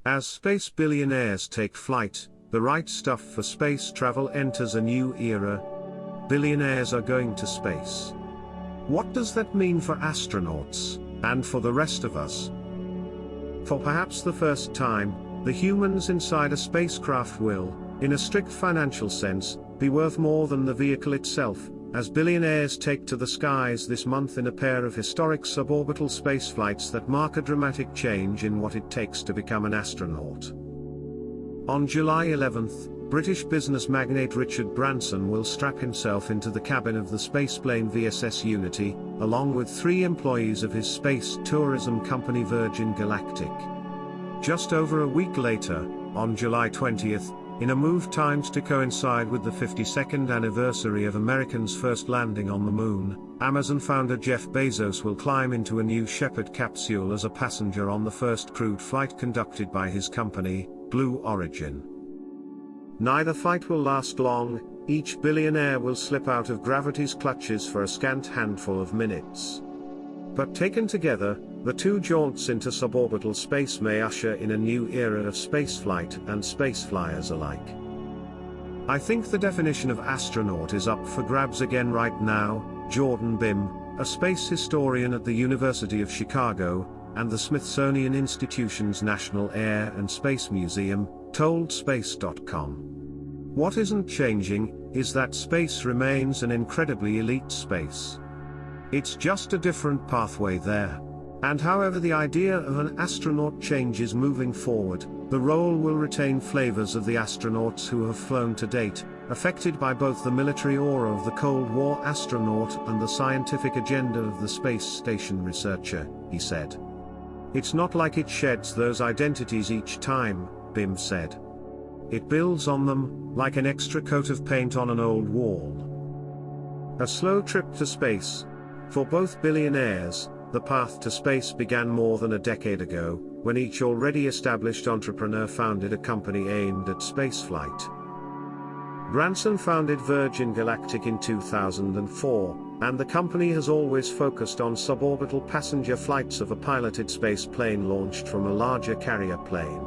As space billionaires take flight, the right stuff for space travel enters a new era. Billionaires are going to space. What does that mean for astronauts, and for the rest of us? For perhaps the first time, the humans inside a spacecraft will, in a strict financial sense, be worth more than the vehicle itself, as billionaires take to the skies this month in a pair of historic suborbital spaceflights that mark a dramatic change in what it takes to become an astronaut. On July 11th, British business magnate Richard Branson will strap himself into the cabin of the spaceplane VSS Unity, along with 3 employees of his space tourism company Virgin Galactic. Just over a week later, on July 20th, in a move timed to coincide with the 52nd anniversary of Americans' first landing on the moon, Amazon founder Jeff Bezos will climb into a New Shepard capsule as a passenger on the first crewed flight conducted by his company, Blue Origin. Neither flight will last long. Each billionaire will slip out of gravity's clutches for a scant handful of minutes. But taken together, the 2 jaunts into suborbital space may usher in a new era of spaceflight and spaceflyers alike. I think the definition of astronaut is up for grabs again right now. Jordan Bimm, a space historian at the University of Chicago, and the Smithsonian Institution's National Air and Space Museum, told Space.com. What isn't changing is that space remains an incredibly elite space. It's just a different pathway there. And however the idea of an astronaut changes moving forward, the role will retain flavors of the astronauts who have flown to date, affected by both the military aura of the Cold War astronaut and the scientific agenda of the space station researcher, he said. It's not like it sheds those identities each time, Bimm said. It builds on them, like an extra coat of paint on an old wall. A slow trip to space. For both billionaires, the path to space began more than a decade ago, when each already established entrepreneur founded a company aimed at spaceflight. Branson founded Virgin Galactic in 2004, and the company has always focused on suborbital passenger flights of a piloted space plane launched from a larger carrier plane.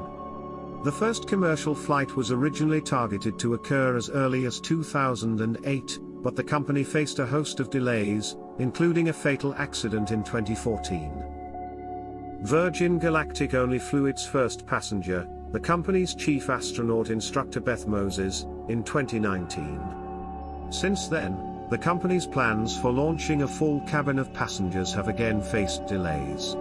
The first commercial flight was originally targeted to occur as early as 2008, but the company faced a host of delays, including a fatal accident in 2014. Virgin Galactic only flew its first passenger, the company's chief astronaut instructor Beth Moses, in 2019. Since then, the company's plans for launching a full cabin of passengers have again faced delays.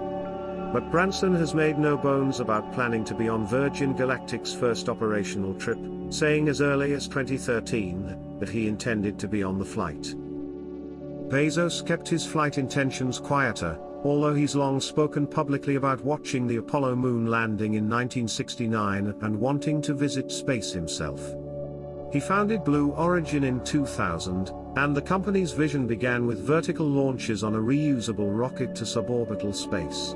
But Branson has made no bones about planning to be on Virgin Galactic's first operational trip, saying as early as 2013 that he intended to be on the flight. Bezos kept his flight intentions quieter, although he's long spoken publicly about watching the Apollo moon landing in 1969 and wanting to visit space himself. He founded Blue Origin in 2000, and the company's vision began with vertical launches on a reusable rocket to suborbital space.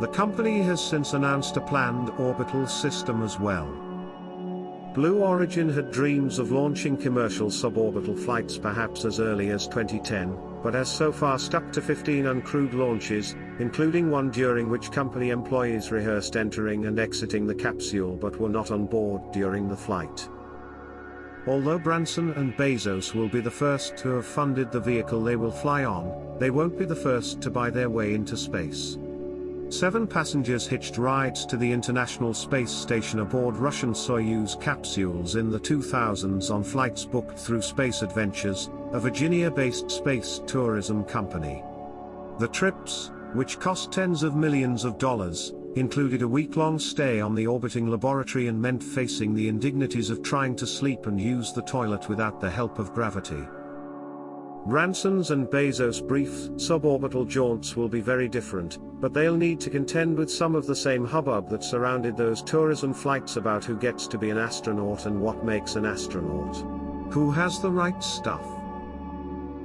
The company has since announced a planned orbital system as well. Blue Origin had dreams of launching commercial suborbital flights perhaps as early as 2010, but has so far stuck to 15 uncrewed launches, including one during which company employees rehearsed entering and exiting the capsule but were not on board during the flight. Although Branson and Bezos will be the first to have funded the vehicle they will fly on, they won't be the first to buy their way into space. 7 passengers hitched rides to the International Space Station aboard Russian Soyuz capsules in the 2000s on flights booked through Space Adventures, a Virginia-based space tourism company. The trips, which cost tens of millions of dollars, included a week-long stay on the orbiting laboratory and meant facing the indignities of trying to sleep and use the toilet without the help of gravity. Branson's and Bezos' brief, suborbital jaunts will be very different, but they'll need to contend with some of the same hubbub that surrounded those tourism flights about who gets to be an astronaut and what makes an astronaut. Who has the right stuff?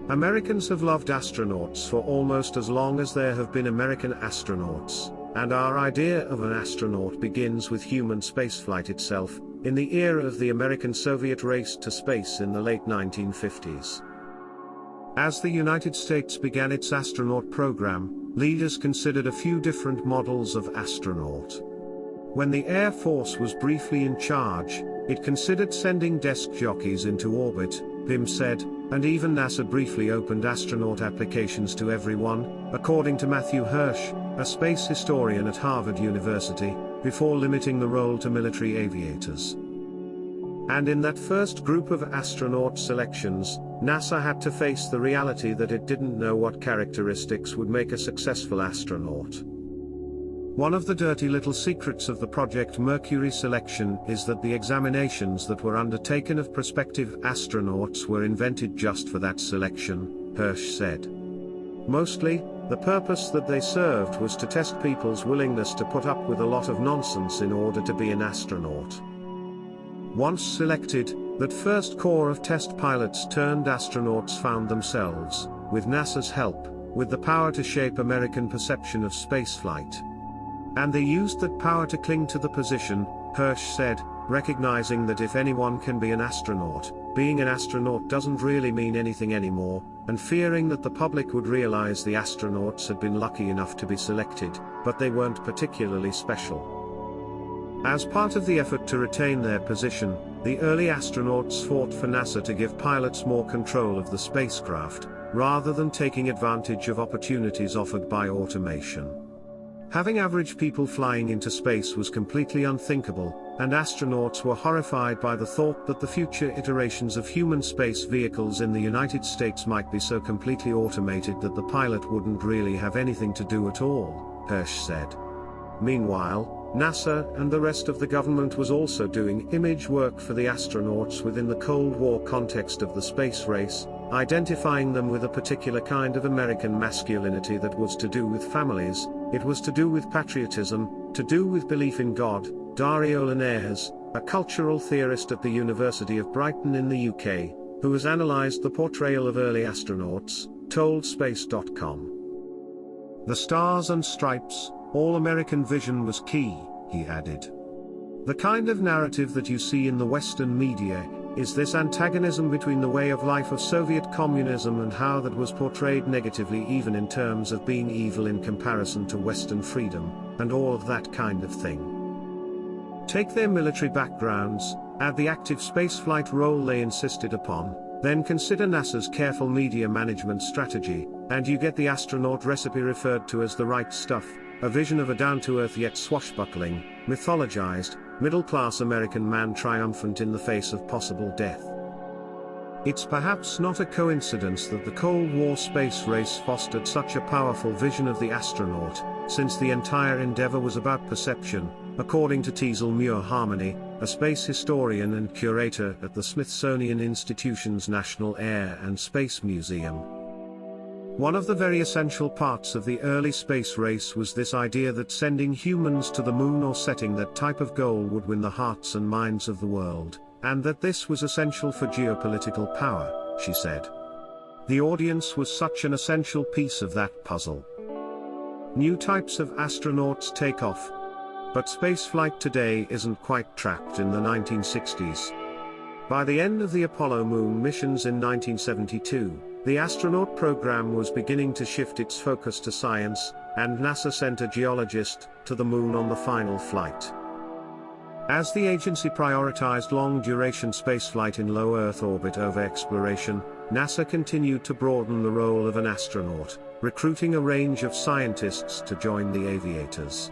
Americans have loved astronauts for almost as long as there have been American astronauts, and our idea of an astronaut begins with human spaceflight itself, in the era of the American-Soviet race to space in the late 1950s. As the United States began its astronaut program, leaders considered a few different models of astronaut. When the Air Force was briefly in charge, it considered sending desk jockeys into orbit, Bimm said, and even NASA briefly opened astronaut applications to everyone, according to Matthew Hirsch, a space historian at Harvard University, before limiting the role to military aviators. And in that first group of astronaut selections, NASA had to face the reality that it didn't know what characteristics would make a successful astronaut. One of the dirty little secrets of the Project Mercury selection is that the examinations that were undertaken of prospective astronauts were invented just for that selection, Hirsch said. Mostly, the purpose that they served was to test people's willingness to put up with a lot of nonsense in order to be an astronaut. Once selected, that first corps of test pilots turned astronauts found themselves, with NASA's help, with the power to shape American perception of spaceflight. And they used that power to cling to the position, Hirsch said, recognizing that if anyone can be an astronaut, being an astronaut doesn't really mean anything anymore, and fearing that the public would realize the astronauts had been lucky enough to be selected, but they weren't particularly special. As part of the effort to retain their position, the early astronauts fought for NASA to give pilots more control of the spacecraft, rather than taking advantage of opportunities offered by automation. Having average people flying into space was completely unthinkable, and astronauts were horrified by the thought that the future iterations of human space vehicles in the United States might be so completely automated that the pilot wouldn't really have anything to do at all, Hirsch said. Meanwhile, NASA and the rest of the government was also doing image work for the astronauts within the Cold War context of the space race, identifying them with a particular kind of American masculinity that was to do with families, it was to do with patriotism, to do with belief in God. Dario Linares, a cultural theorist at the University of Brighton in the UK, who has analysed the portrayal of early astronauts, told Space.com. The stars and stripes, all-American vision was key, he added. The kind of narrative that you see in the Western media is this antagonism between the way of life of Soviet communism and how that was portrayed negatively, even in terms of being evil in comparison to Western freedom, and all of that kind of thing. Take their military backgrounds, add the active spaceflight role they insisted upon, then consider NASA's careful media management strategy, and you get the astronaut recipe referred to as the right stuff, a vision of a down-to-earth yet swashbuckling, mythologized, middle-class American man triumphant in the face of possible death. It's perhaps not a coincidence that the Cold War space race fostered such a powerful vision of the astronaut, since the entire endeavor was about perception, according to Teasel Muir-Harmony, a space historian and curator at the Smithsonian Institution's National Air and Space Museum. One of the very essential parts of the early space race was this idea that sending humans to the moon or setting that type of goal would win the hearts and minds of the world, and that this was essential for geopolitical power, she said. The audience was such an essential piece of that puzzle. New types of astronauts take off. But spaceflight today isn't quite trapped in the 1960s. By the end of the Apollo moon missions in 1972, the astronaut program was beginning to shift its focus to science, and NASA sent a geologist to the moon on the final flight. As the agency prioritized long-duration spaceflight in low Earth orbit over exploration, NASA continued to broaden the role of an astronaut, recruiting a range of scientists to join the aviators.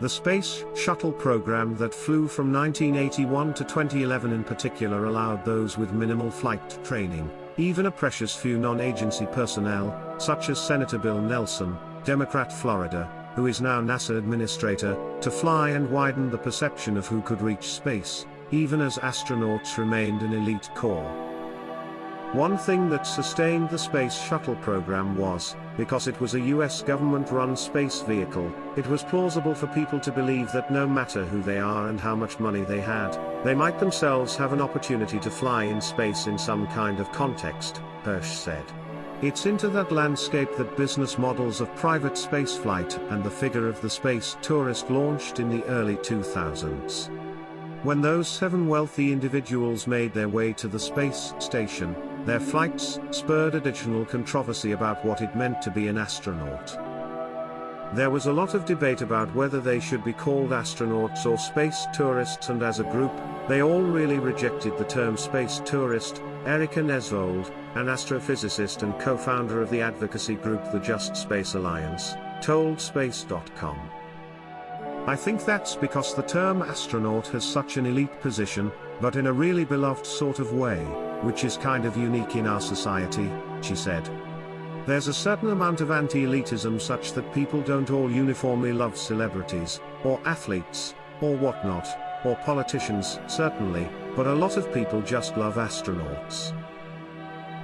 The Space Shuttle program that flew from 1981 to 2011 in particular allowed those with minimal flight training, even a precious few non-agency personnel, such as Senator Bill Nelson, Democrat Florida, who is now NASA administrator, to fly and widen the perception of who could reach space, even as astronauts remained an elite corps. One thing that sustained the Space Shuttle program was, because it was a US government-run space vehicle, it was plausible for people to believe that no matter who they are and how much money they had, they might themselves have an opportunity to fly in space in some kind of context, Hirsch said. It's into that landscape that business models of private spaceflight and the figure of the space tourist launched in the early 2000s. When those 7 wealthy individuals made their way to the space station, their flights spurred additional controversy about what it meant to be an astronaut. There was a lot of debate about whether they should be called astronauts or space tourists, and as a group, they all really rejected the term space tourist. Erika Nesvold, an astrophysicist and co-founder of the advocacy group the Just Space Alliance, told Space.com. I think that's because the term astronaut has such an elite position, but in a really beloved sort of way, which is kind of unique in our society, she said. There's a certain amount of anti-elitism such that people don't all uniformly love celebrities, or athletes, or whatnot, or politicians, certainly, but a lot of people just love astronauts.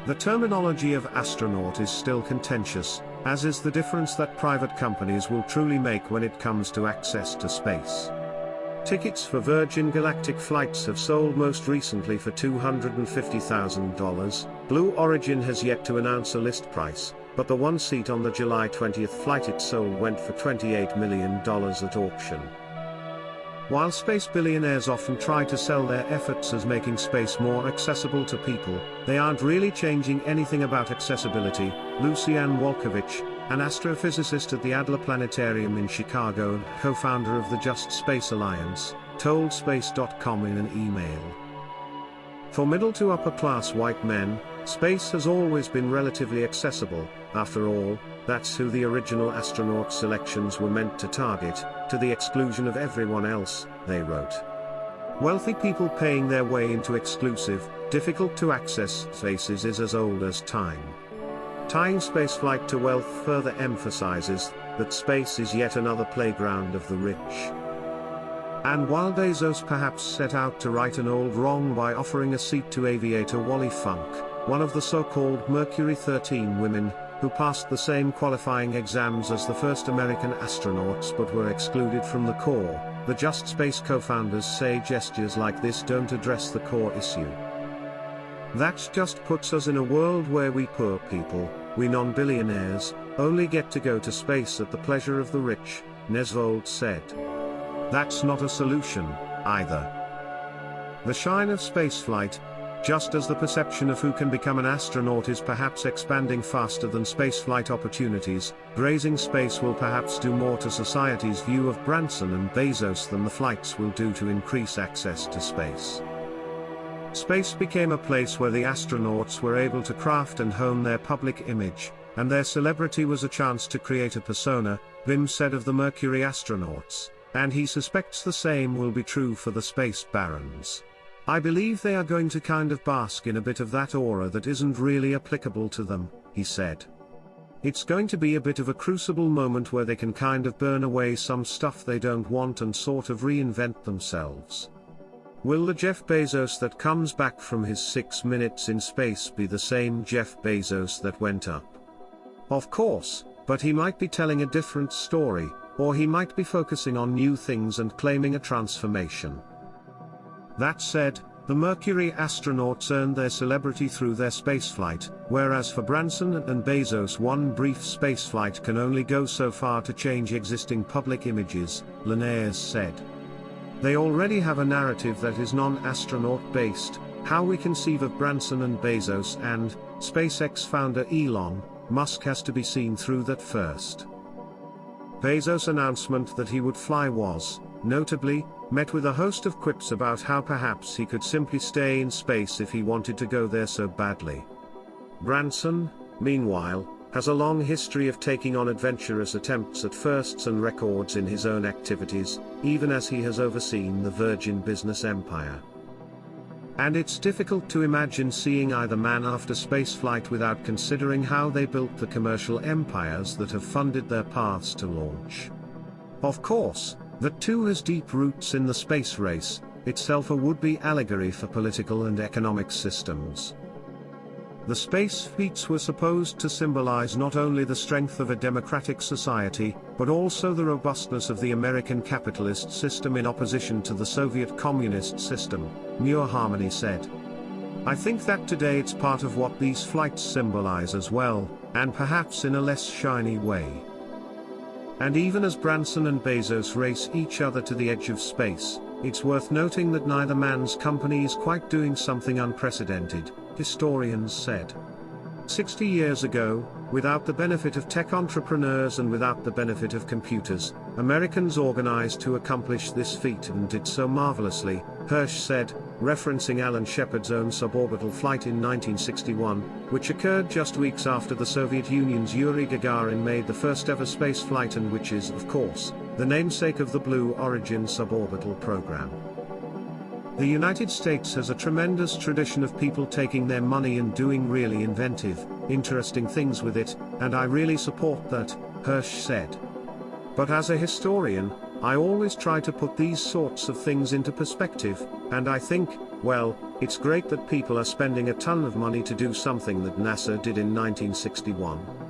The terminology of astronaut is still contentious, as is the difference that private companies will truly make when it comes to access to space. Tickets for Virgin Galactic flights have sold most recently for $250,000. Blue Origin has yet to announce a list price, but the one seat on the July 20th flight it sold went for $28 million at auction. While space billionaires often try to sell their efforts as making space more accessible to people, they aren't really changing anything about accessibility. Lucianne Wolkowicz, an astrophysicist at the Adler Planetarium in Chicago and co-founder of the Just Space Alliance, told Space.com in an email. For middle to upper class white men, space has always been relatively accessible. After all, that's who the original astronaut selections were meant to target, to the exclusion of everyone else, they wrote. Wealthy people paying their way into exclusive, difficult to access spaces is as old as time. Tying spaceflight to wealth further emphasizes that space is yet another playground of the rich. And while Bezos perhaps set out to right an old wrong by offering a seat to aviator Wally Funk, one of the so-called Mercury 13 women, who passed the same qualifying exams as the first American astronauts but were excluded from the core, the Just Space co-founders say gestures like this don't address the core issue. That just puts us in a world where we poor people, we non-billionaires, only get to go to space at the pleasure of the rich, Nesvold said. That's not a solution, either. The shine of spaceflight, just as the perception of who can become an astronaut is perhaps expanding faster than spaceflight opportunities, grazing space will perhaps do more to society's view of Branson and Bezos than the flights will do to increase access to space. Space became a place where the astronauts were able to craft and hone their public image, and their celebrity was a chance to create a persona, Bimm said of the Mercury astronauts, and he suspects the same will be true for the space barons. I believe they are going to kind of bask in a bit of that aura that isn't really applicable to them, he said. It's going to be a bit of a crucible moment where they can kind of burn away some stuff they don't want and sort of reinvent themselves. Will the Jeff Bezos that comes back from his 6 minutes in space be the same Jeff Bezos that went up? Of course, but he might be telling a different story, or he might be focusing on new things and claiming a transformation. That said, the Mercury astronauts earned their celebrity through their spaceflight, whereas for Branson and Bezos one brief spaceflight can only go so far to change existing public images, Linnaeus said. They already have a narrative that is non-astronaut based. How we conceive of Branson and Bezos and SpaceX founder Elon Musk has to be seen through that first. Bezos' announcement that he would fly was, notably, met with a host of quips about how perhaps he could simply stay in space if he wanted to go there so badly. Branson, meanwhile, has a long history of taking on adventurous attempts at firsts and records in his own activities, even as he has overseen the Virgin business empire. And it's difficult to imagine seeing either man after spaceflight without considering how they built the commercial empires that have funded their paths to launch. Of course, that too has deep roots in the space race, itself a would-be allegory for political and economic systems. The space feats were supposed to symbolize not only the strength of a democratic society, but also the robustness of the American capitalist system in opposition to the Soviet communist system, Muir Harmony said. I think that today it's part of what these flights symbolize as well, and perhaps in a less shiny way. And even as Branson and Bezos race each other to the edge of space, it's worth noting that neither man's company is quite doing something unprecedented, historians said. 60 years ago, Without the benefit of tech entrepreneurs and without the benefit of computers, Americans organized to accomplish this feat and did so marvelously, Hirsch said, referencing Alan Shepard's own suborbital flight in 1961, which occurred just weeks after the Soviet Union's Yuri Gagarin made the first ever spaceflight and which is, of course, the namesake of the Blue Origin suborbital program. The United States has a tremendous tradition of people taking their money and doing really inventive, interesting things with it, and I really support that, Hirsch said. But as a historian, I always try to put these sorts of things into perspective, and I think, well, it's great that people are spending a ton of money to do something that NASA did in 1961.